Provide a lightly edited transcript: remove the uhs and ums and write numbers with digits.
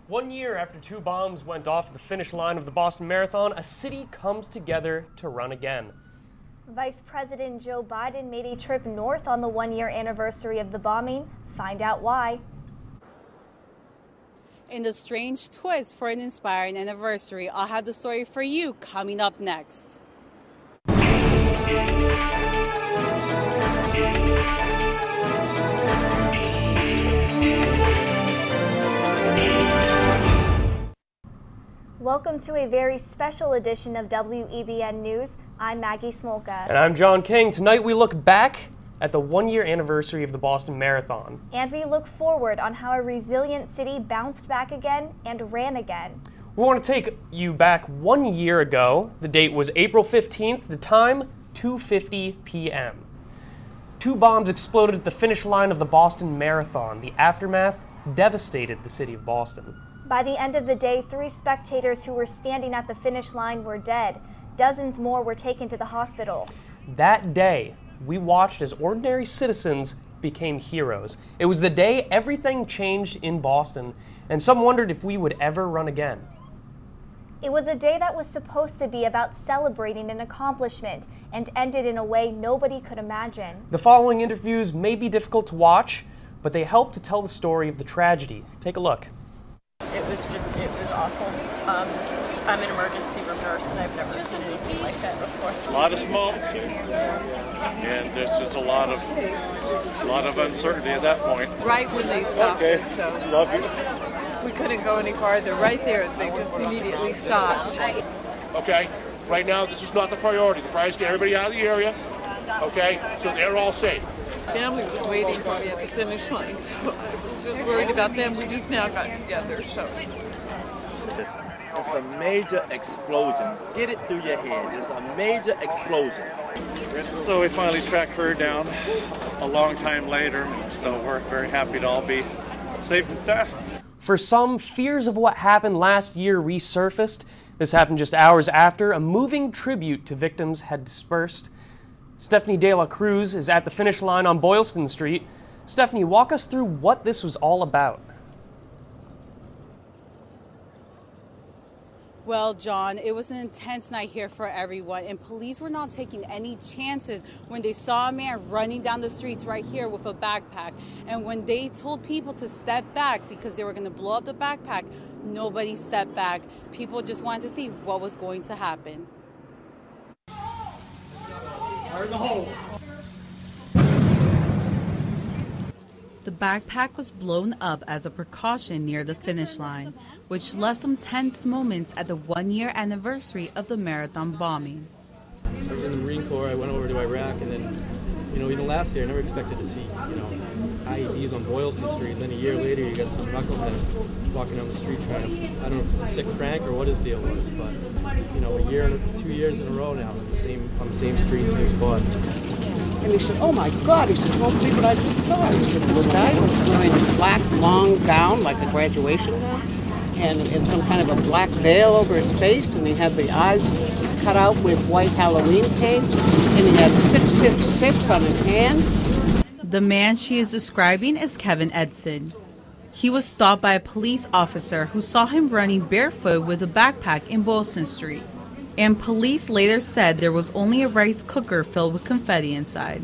1 year after two bombs went off at the finish line of the Boston Marathon, a city comes together to run again. Vice President Joe Biden made a trip north on the 1-year anniversary of the bombing. Find out why. In the strange twist for an inspiring anniversary, I'll have the story for you coming up next. Welcome to a very special edition of WEBN News. I'm Maggie Smolka. And I'm John King. Tonight we look back at the 1-year anniversary of the Boston Marathon. And we look forward on how a resilient city bounced back again and ran again. We want to take you back 1 year ago. The date was April 15th, the time 2:50 p.m. Two bombs exploded at the finish line of the Boston Marathon. The aftermath devastated the city of Boston. By the end of the day, 3 spectators who were standing at the finish line were dead. Dozens more were taken to the hospital. That day, we watched as ordinary citizens became heroes. It was the day everything changed in Boston, and some wondered if we would ever run again. It was a day that was supposed to be about celebrating an accomplishment and ended in a way nobody could imagine. The following interviews may be difficult to watch, but they help to tell the story of the tragedy. Take a look. It was awful. I'm an emergency room nurse, and I've never seen anything like that before. A lot of smoke, and there's just a lot of uncertainty at that point. Right when they stopped us, so Love you. we couldn't go any farther. Right there, they just immediately stopped. Okay, right now this is not the priority. The priority is get everybody out of the area. Okay, so they're all safe. Family was waiting for me at the finish line, so I was just worried about them. We just now got together, so. It's a major explosion. Get it through your head. It's a major explosion. So we finally tracked her down a long time later, so we're very happy to all be safe and sound. For some, fears of what happened last year resurfaced. This happened just hours after a moving tribute to victims had dispersed. Stephanie De La Cruz is at the finish line on Boylston Street. Stephanie, walk us through what this was all about. Well, John, it was an intense night here for everyone, and police were not taking any chances when they saw a man running down the streets right here with a backpack. And when they told people to step back because they were going to blow up the backpack, nobody stepped back. People just wanted to see what was going to happen. Fire the hole. The backpack was blown up as a precaution near the finish line, which left some tense moments at the 1-year anniversary of the marathon bombing. I was in the Marine Corps. I went over to Iraq, and then, even last year, I never expected to see, IEDs on Boylston Street. And then a year later, you got some knucklehead walking down the street trying to, I don't know if it's a sick prank or what his deal was, but, a year and 2 years in a row now on the same street, same spot. And he said, "Oh my God," he said, "you won't believe what I just saw." He said, "This guy was wearing a black long gown, like a graduation gown, and some kind of a black veil over his face, and he had the eyes cut out with white Halloween tape, and he had 666 on his hands." The man she is describing is Kevin Edson. He was stopped by a police officer who saw him running barefoot with a backpack in Boylston Street. And police later said there was only a rice cooker filled with confetti inside.